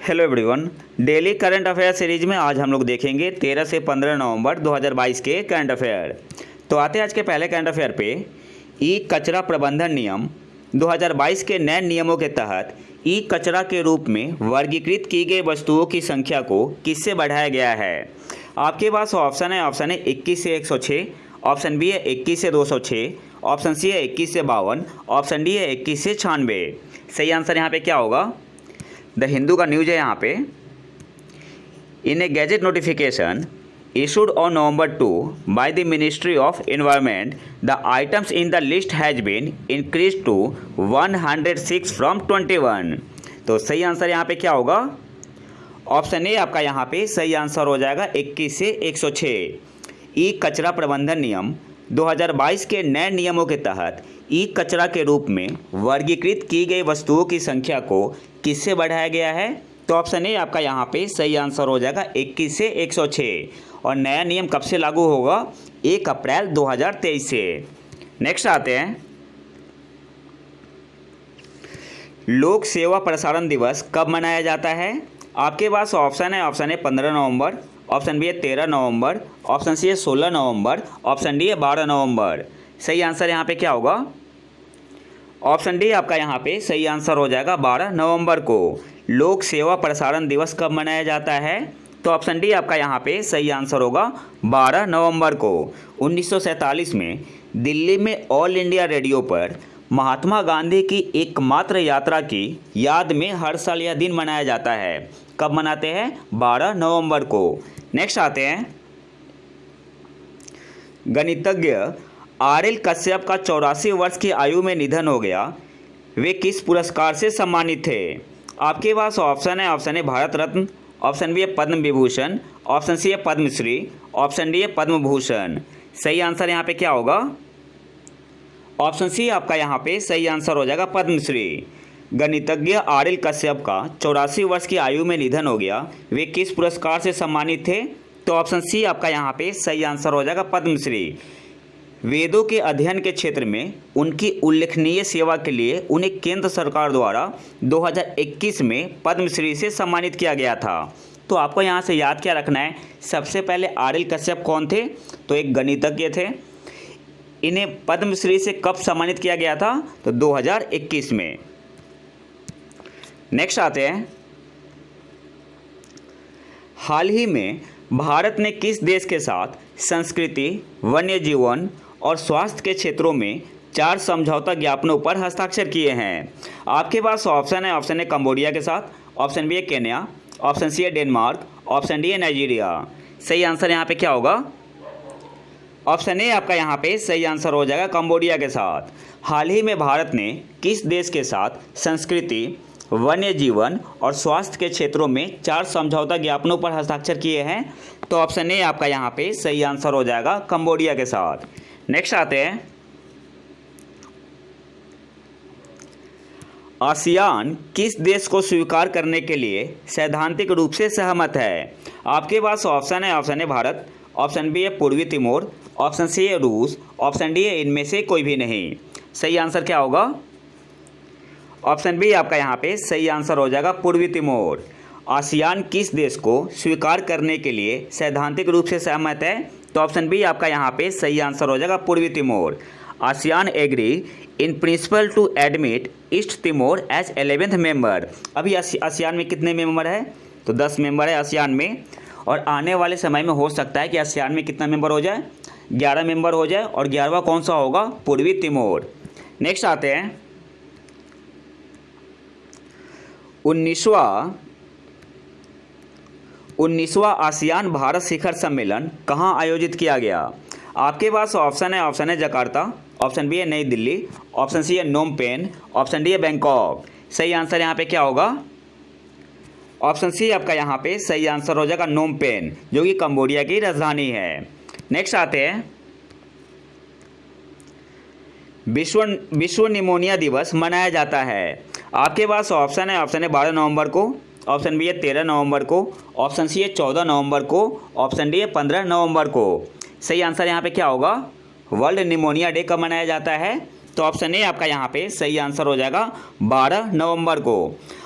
Hello everyone. Daily current affair series में आज हम लोग देखेंगे 13 से 15 नवंबर 2022 के करंट अफेयर। तो आते हैं आज के पहले करंट अफेयर पे। ई कचरा प्रबंधन नियम 2022 के नए नियमों के तहत ई कचरा के रूप में वर्गीकृत की गई वस्तुओं की संख्या को किससे बढ़ाया गया है। आपके पास ऑप्शन है 21 से 106, ऑप्शन बी है 21 से 206, ऑप्शन सी है 21 से 52, ऑप्शन डी है 21 से 96। सही आंसर यहाँ पे क्या होगा? द हिंदू का न्यूज है यहाँ पे। In a gazette notification issued on November 2 by the Ministry of Environment, the items in the list has been increased to 106 from 21। तो सही आंसर यहाँ पे क्या होगा? ऑप्शन ए आपका यहाँ पे सही आंसर हो जाएगा 21 से 106। ई कचरा प्रबंधन नियम 2022 के नए नियमों के तहत ई कचरा के रूप में वर्गीकृत की गई वस्तुओं की संख्या को किससे बढ़ाया गया है? तो ऑप्शन ए आपका यहाँ पे सही आंसर हो जाएगा 21 से 106। और नया नियम कब से लागू होगा? 1 अप्रैल 2023 से। नेक्स्ट आते हैं, लोक सेवा प्रसारण दिवस कब मनाया जाता है? आपके पास ऑप्शन है 15 नवंबर, ऑप्शन बी है 13 नवंबर, ऑप्शन सी है 16 नवंबर, ऑप्शन डी है 12 नवंबर। सही आंसर यहाँ पे क्या होगा? ऑप्शन डी आपका यहाँ पे सही आंसर हो जाएगा 12 नवंबर को। लोक सेवा प्रसारण दिवस कब मनाया जाता है? तो ऑप्शन डी आपका यहाँ पे सही आंसर होगा 12 नवंबर को। 1947 में दिल्ली में ऑल इंडिया रेडियो पर महात्मा गांधी की एकमात्र यात्रा की याद में हर साल यह दिन मनाया जाता है। कब मनाते हैं? 12 नवंबर को। नेक्स्ट आते हैं, गणितज्ञ आर.एल. कश्यप का 84 वर्ष की आयु में निधन हो गया। वे किस पुरस्कार से सम्मानित थे? आपके पास ऑप्शन है भारत रत्न, ऑप्शन बी है पद्म विभूषण, ऑप्शन सी है पद्मश्री, ऑप्शन डी है पद्म भूषण। सही आंसर यहाँ पे क्या होगा? ऑप्शन सी आपका यहाँ पे सही आंसर हो जाएगा पद्मश्री। गणितज्ञ आर.एल. कश्यप का 84 वर्ष की आयु में निधन हो गया। वे किस पुरस्कार से सम्मानित थे? तो ऑप्शन सी आपका यहाँ पे सही आंसर हो जाएगा पद्मश्री। वेदों के अध्ययन के क्षेत्र में उनकी उल्लेखनीय सेवा के लिए उन्हें केंद्र सरकार द्वारा 2021 में पद्मश्री से सम्मानित किया गया था। तो आपको यहाँ से याद क्या रखना है? सबसे पहले आर.एल. कश्यप कौन थे? तो एक गणितज्ञ थे। इन्हें पद्मश्री से कब सम्मानित किया गया था? तो 2021 में। नेक्स्ट आते हैं, हाल ही में भारत ने किस देश के साथ संस्कृति, वन्य जीवन और स्वास्थ्य के क्षेत्रों में 4 समझौता ज्ञापनों पर हस्ताक्षर किए हैं? आपके पास ऑप्शन है कंबोडिया के साथ, ऑप्शन बी है केन्या, ऑप्शन सी है डेनमार्क, ऑप्शन डी है नाइजीरिया। सही आंसर यहाँ पे क्या होगा? ऑप्शन ए आपका यहाँ पे सही आंसर हो जाएगा कंबोडिया के साथ। हाल ही में भारत ने किस देश के साथ संस्कृति, वन्य जीवन और स्वास्थ्य के क्षेत्रों में 4 समझौता ज्ञापनों पर हस्ताक्षर किए हैं? तो ऑप्शन ए आपका यहाँ पे सही आंसर हो जाएगा कंबोडिया के साथ। नेक्स्ट आते हैं, आसियान किस देश को स्वीकार करने के लिए सैद्धांतिक रूप से सहमत है? आपके पास ऑप्शन है भारत, ऑप्शन बी है पूर्वी तिमोर, ऑप्शन सी है रूस, ऑप्शन डी है इनमें से कोई भी नहीं। सही आंसर क्या होगा? ऑप्शन बी आपका यहाँ पे सही आंसर हो जाएगा पूर्वी तिमोर। आसियान किस देश को स्वीकार करने के लिए सैद्धांतिक रूप से सहमत है? तो ऑप्शन बी आपका यहाँ पे सही आंसर हो जाएगा पूर्वी Timor. ASEAN agree in principle to admit East Timor as 11th member. अभी आसियान में कितने मेंबर है? तो 10 मेंबर है आसियान में। और आने वाले समय में हो सकता है कि आसियान में कितना मेंबर हो जाए? 11 मेंबर हो जाए। और 11वां कौन सा होगा? पूर्वी तिमोर। नेक्स्ट आते हैं, 19वां आसियान भारत शिखर सम्मेलन कहाँ आयोजित किया गया? आपके पास ऑप्शन है जकार्ता, ऑप्शन बी है नई दिल्ली, ऑप्शन सी है नोम पेन, ऑप्शन डी है बैंकॉक। सही आंसर यहाँ पे क्या होगा? ऑप्शन सी आपका यहाँ पे सही आंसर हो जाएगा नोम पेन, जो कि कंबोडिया की राजधानी है। नेक्स्ट आते हैं, विश्व निमोनिया दिवस मनाया जाता है। आपके पास ऑप्शन है 12 नवंबर को, ऑप्शन बी है 13 नवंबर को, ऑप्शन सी है 14 नवंबर को, ऑप्शन डी है 15 नवंबर को। सही आंसर यहाँ पे क्या होगा? वर्ल्ड निमोनिया डे कब मनाया जाता है? तो ऑप्शन ए आपका यहाँ पे सही आंसर हो जाएगा 12 नवंबर को।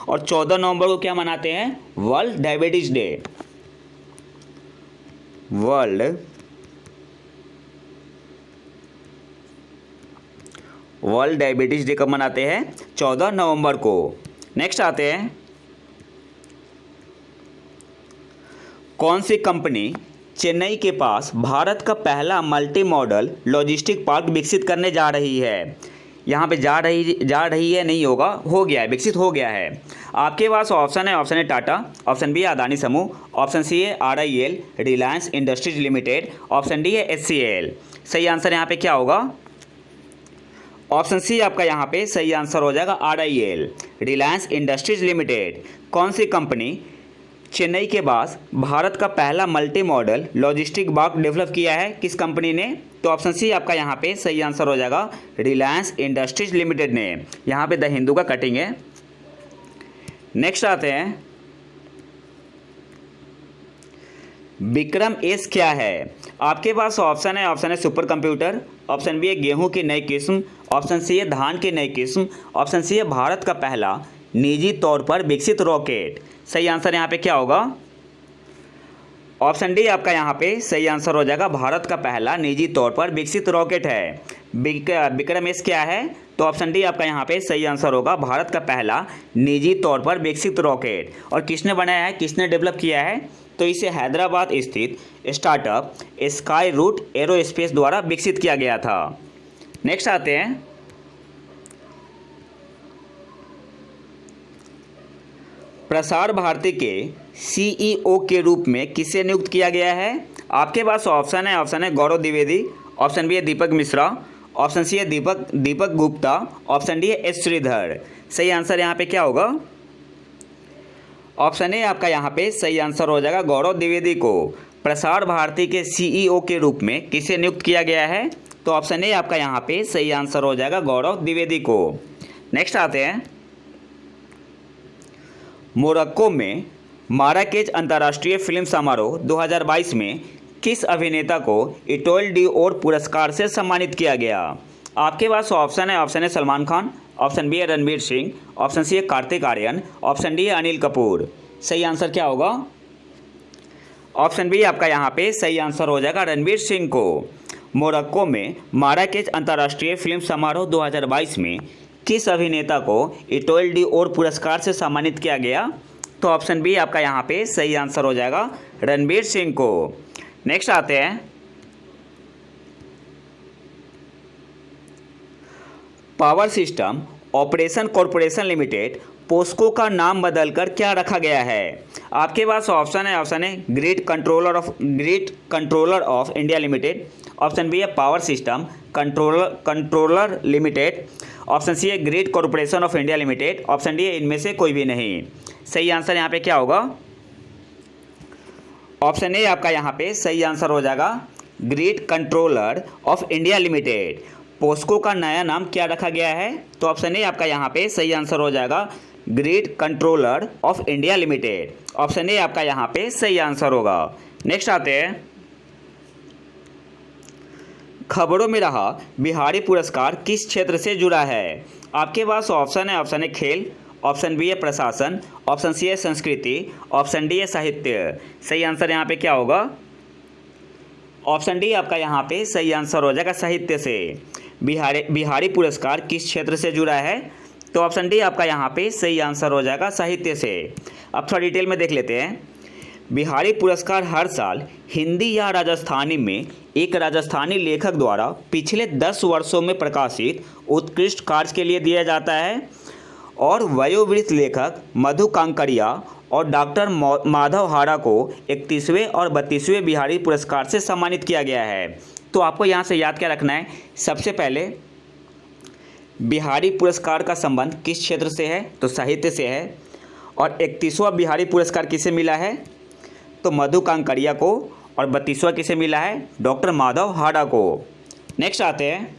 और 14 नवंबर को क्या मनाते हैं? World diabetes day. World diabetes day कब मनाते हैं? 14 नवंबर को। नेक्स्ट आते हैं, कौन सी कंपनी चेन्नई के पास भारत का पहला मल्टी मॉडल लॉजिस्टिक पार्क विकसित करने जा रही है? यहाँ पे जा रही है नहीं होगा, हो गया है, विकसित हो गया है। आपके पास ऑप्शन है, option A Tata, option B है अदानी समूह, ऑप्शन सी है RIL Reliance Industries Limited, option D है HCL। सही आंसर यहाँ पे क्या होगा? ऑप्शन सी आपका यहाँ पे सही आंसर हो जाएगा RIL रिलायंस इंडस्ट्रीज लिमिटेड। कौन सी कंपनी चेन्नई के पास भारत का पहला multi modal logistic park develop किया है? किस कंपनी ने? तो ऑप्शन सी आपका यहाँ पे सही आंसर हो जाएगा रिलायंस इंडस्ट्रीज लिमिटेड ने। यहाँ पे द हिंदू का कटिंग है। नेक्स्ट आते हैं, विक्रम एस क्या है? आपके पास ऑप्शन है, ऑप्शन है सुपर कंप्यूटर, ऑप्शन बी है गेहूं की नई किस्म, ऑप्शन सी है धान की नई किस्म, ऑप्शन सी है भारत का पहला निजी तौर पर विकसित रॉकेट। सही आंसर यहाँ पे क्या होगा? ऑप्शन डी आपका यहाँ पे सही आंसर हो जाएगा, भारत का पहला निजी तौर पर विकसित रॉकेट है। विक्रम एस क्या है? तो ऑप्शन डी आपका यहाँ पे सही आंसर होगा, भारत का पहला निजी तौर पर विकसित रॉकेट। और किसने बनाया है, किसने डेवलप किया है? तो इसे हैदराबाद स्थित स्टार्टअप स्काई रूट एरोस्पेस द्वारा विकसित किया गया था। नेक्स्ट आते हैं, प्रसार भारती के CEO के रूप में किसे नियुक्त किया गया है? आपके पास ऑप्शन है, ऑप्शन है गौरव द्विवेदी, ऑप्शन बी है दीपक मिश्रा, ऑप्शन सी है दीपक गुप्ता, ऑप्शन डी है एस श्रीधर। सही आंसर यहाँ पे क्या होगा? ऑप्शन ए आपका यहाँ पे सही आंसर हो जाएगा, गौरव द्विवेदी को प्रसार भारती के CEO के रूप में किसे नियुक्त किया गया है? तो ऑप्शन ए आपका यहाँ पे सही आंसर हो जाएगा, गौरव द्विवेदी को। नेक्स्ट आते हैं, मोरक्को में माराकेच अंतर्राष्ट्रीय फिल्म समारोह 2022 में किस अभिनेता को इटोइल डी ओर पुरस्कार से सम्मानित किया गया? आपके पास ऑप्शन है, ऑप्शन है सलमान खान, ऑप्शन बी है रणवीर सिंह, ऑप्शन सी है कार्तिक आर्यन, ऑप्शन डी है अनिल कपूर। सही आंसर क्या होगा? ऑप्शन बी आपका यहाँ पे सही आंसर हो जाएगा, रणवीर सिंह को। मोरक्को में माराकेच अंतर्राष्ट्रीय फिल्म समारोह 2022 में किस अभिनेता को इटोइल डी ओर पुरस्कार से सम्मानित किया गया? तो ऑप्शन बी आपका यहाँ पे सही आंसर हो जाएगा, रणवीर सिंह को। नेक्स्ट आते हैं, power system operation corporation limited POCSO का नाम बदलकर क्या रखा गया है? आपके पास ऑप्शन है, ऑप्शन है grid controller of India limited, option B है power system controller limited, option C है grid corporation of India limited, option D है इनमें से कोई भी नहीं। सही आंसर यहाँ पे क्या होगा? ऑप्शन ए आपका यहाँ पे सही आंसर हो जाएगा, Grid controller of India Limited. POCSO का नया नाम क्या रखा गया है? तो ऑप्शन ए आपका यहाँ पे सही आंसर हो जाएगा, Grid controller of India limited. Option A आपका यहाँ पे सही आंसर होगा। नेक्स्ट आते हैं, खबरों में रहा बिहारी पुरस्कार किस क्षेत्र से जुड़ा है? आपके पास ऑप्शन है, ऑप्शन है खेल, ऑप्शन बी है प्रशासन, ऑप्शन सी है संस्कृति, ऑप्शन डी है साहित्य। सही आंसर यहाँ पे क्या होगा? ऑप्शन डी आपका यहाँ पे सही आंसर हो जाएगा, साहित्य से। बिहारी पुरस्कार किस क्षेत्र से जुड़ा है? तो ऑप्शन डी आपका यहाँ पे सही आंसर हो जाएगा, साहित्य से। अब थोड़ा डिटेल में देख लेते हैं। बिहारी पुरस्कार हर साल हिंदी या राजस्थानी में एक राजस्थानी लेखक द्वारा पिछले 10 वर्षों में प्रकाशित उत्कृष्ट कार्य के लिए दिया जाता है और वयोवृद्ध लेखक मधु कांकरिया और डॉक्टर माधव हाड़ा को 31वें और 32वें बिहारी पुरस्कार से सम्मानित किया गया है। तो आपको यहाँ से याद क्या रखना है? सबसे पहले बिहारी पुरस्कार का संबंध किस क्षेत्र से है? तो साहित्य से है। और 31वां बिहारी पुरस्कार किसे मिला है? तो मधु कांकरिया को। और 32वां किसे मिला है? डॉक्टर माधव हाड़ा को। नेक्स्ट आते हैं,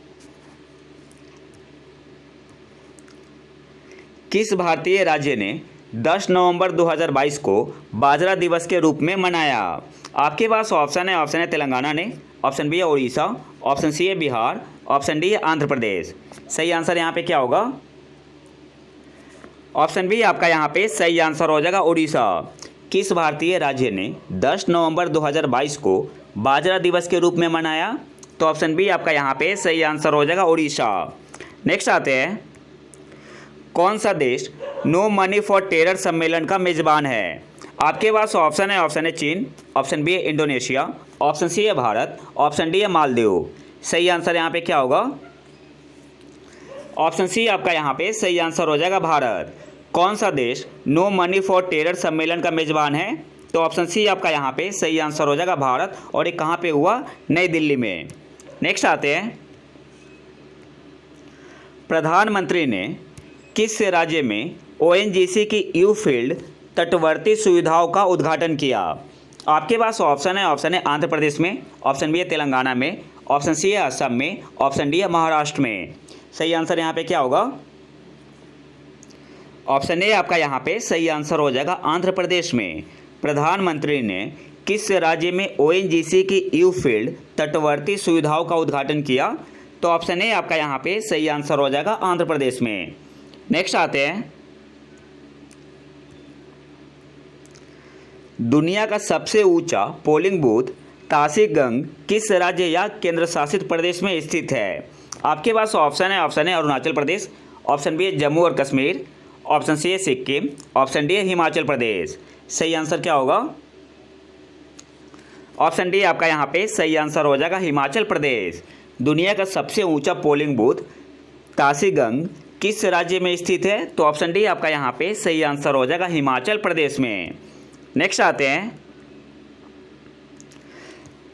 किस भारतीय राज्य ने 10 नवंबर 2022 को बाजरा दिवस के रूप में मनाया? आपके पास ऑप्शन है, ऑप्शन है तेलंगाना ने, ऑप्शन बी है उड़ीसा, ऑप्शन सी है बिहार, ऑप्शन डी आंध्र प्रदेश। सही आंसर यहाँ पे क्या होगा? ऑप्शन बी आपका यहाँ पे सही आंसर हो जाएगा उड़ीसा। किस भारतीय राज्य ने 10 नवंबर 2022 को बाजरा दिवस के रूप में मनाया? तो ऑप्शन बी आपका यहाँ पे सही आंसर हो जाएगा उड़ीसा। नेक्स्ट आते हैं, कौन सा देश नो मनी फॉर टेरर सम्मेलन का मेजबान है? आपके पास ऑप्शन है चीन, ऑप्शन बी है इंडोनेशिया, ऑप्शन सी है भारत, ऑप्शन डी है मालदीव। सही आंसर यहाँ पे क्या होगा? ऑप्शन सी आपका यहाँ पे सही आंसर हो जाएगा भारत। कौन सा देश नो मनी फॉर टेरर सम्मेलन का मेजबान है? तो ऑप्शन सी आपका यहाँ पे सही आंसर हो जाएगा भारत। और ये कहाँ पे हुआ? नई दिल्ली में। नेक्स्ट आते हैं, प्रधानमंत्री ने किस राज्य में ओएनजीसी की यू फील्ड तटवर्ती सुविधाओं का उद्घाटन किया? आपके पास ऑप्शन है आंध्र प्रदेश में, ऑप्शन बी है तेलंगाना में, ऑप्शन सी है असम में, ऑप्शन डी है महाराष्ट्र में। सही आंसर यहाँ पे क्या होगा? ऑप्शन ए आपका यहाँ पे सही आंसर हो जाएगा आंध्र प्रदेश में। प्रधानमंत्री ने किस राज्य में ओएनजीसी की यू फील्ड तटवर्ती सुविधाओं का उद्घाटन किया? तो ऑप्शन ए आपका यहाँ पे सही आंसर हो जाएगा आंध्र प्रदेश में। नेक्स्ट आते हैं, दुनिया का सबसे ऊंचा पोलिंग बूथ तासीगंग किस राज्य या केंद्र शासित प्रदेश में स्थित है? आपके पास ऑप्शन है अरुणाचल प्रदेश, ऑप्शन बी है जम्मू और कश्मीर, ऑप्शन सी है सिक्किम, ऑप्शन डी है हिमाचल प्रदेश। सही आंसर क्या होगा? ऑप्शन डी आपका यहाँ पे सही आंसर हो जाएगा हिमाचल प्रदेश। दुनिया का सबसे ऊंचा पोलिंग बूथ तासीगंग किस राज्य में स्थित है? तो ऑप्शन डी आपका यहाँ पे सही आंसर हो जाएगा हिमाचल प्रदेश में। नेक्स्ट आते हैं,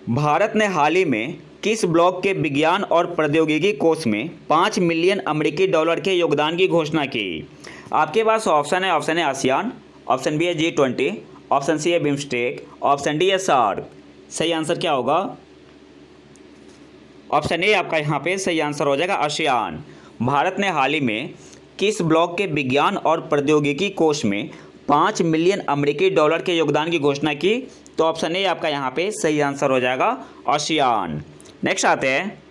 भारत ने हाल ही में किस ब्लॉक के विज्ञान और प्रौद्योगिकी कोष में 5 मिलियन अमेरिकी डॉलर के योगदान की घोषणा की? आपके पास ऑप्शन है आसियान, ऑप्शन बी है G20, ऑप्शन सी है बिम्स्टेक, ऑप्शन डी है सार्क। सही आंसर क्या होगा? ऑप्शन ए आपका यहाँ पे सही आंसर हो जाएगा आसियान। भारत ने हाल ही में किस ब्लॉक के विज्ञान और प्रौद्योगिकी कोष में 5 मिलियन अमेरिकी डॉलर के योगदान की घोषणा की? तो ऑप्शन ए आपका यहाँ पे सही आंसर हो जाएगा आसियान। नेक्स्ट आते हैं,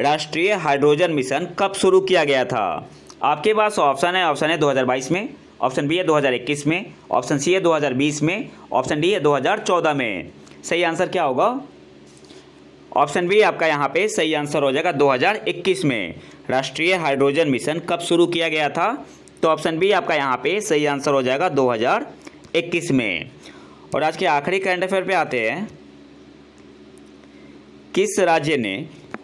राष्ट्रीय हाइड्रोजन मिशन कब शुरू किया गया था? आपके पास ऑप्शन है 2022 में, ऑप्शन बी है 2021 में, ऑप्शन सी है 2020 में, ऑप्शन डी है 2014 में। सही आंसर क्या होगा? ऑप्शन बी आपका यहाँ पे सही आंसर हो जाएगा 2021 में। राष्ट्रीय हाइड्रोजन मिशन कब शुरू किया गया था? तो ऑप्शन बी आपका यहाँ पे सही आंसर हो जाएगा 2021 में। और आज के आखिरी करंट अफेयर पे आते हैं, किस राज्य ने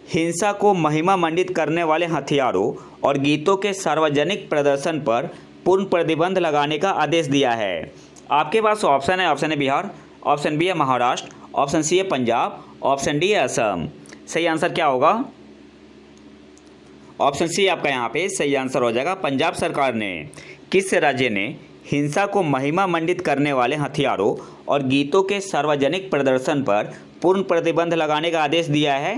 हिंसा को महिमा मंडित करने वाले हथियारों और गीतों के सार्वजनिक प्रदर्शन पर पूर्ण प्रतिबंध लगाने का आदेश दिया है? आपके पास ऑप्शन है बिहार, ऑप्शन बी है महाराष्ट्र, ऑप्शन सी है पंजाब, ऑप्शन डी है असम। सही आंसर क्या होगा? ऑप्शन सी आपका यहाँ पे सही आंसर हो जाएगा पंजाब सरकार ने। किस राज्य ने हिंसा को महिमा मंडित करने वाले हथियारों और गीतों के सार्वजनिक प्रदर्शन पर पूर्ण प्रतिबंध लगाने का आदेश दिया है?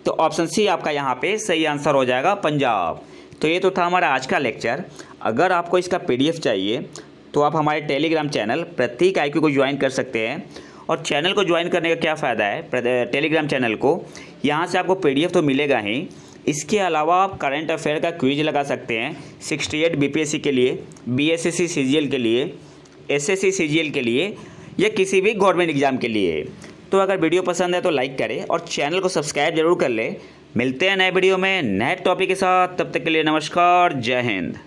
तो ऑप्शन सी आपका यहाँ पे सही आंसर हो जाएगा पंजाब। तो ये तो था हमारा आज का लेक्चर। अगर आपको इसका PDF चाहिए तो आप हमारे टेलीग्राम चैनल प्रतीक IQ को ज्वाइन कर सकते हैं। और चैनल को ज्वाइन करने का क्या फ़ायदा है, टेलीग्राम चैनल को, यहाँ से आपको PDF तो मिलेगा ही, इसके अलावा आप करंट अफेयर का क्विज लगा सकते हैं 68 BPSC के लिए, BSSC CGL के लिए, SSC CGL के लिए या किसी भी गवर्नमेंट एग्जाम के लिए। तो अगर वीडियो पसंद है तो लाइक करें और चैनल को सब्सक्राइब जरूर कर लें। मिलते हैं नए वीडियो में नए टॉपिक के साथ, तब तक के लिए नमस्कार, जय हिंद।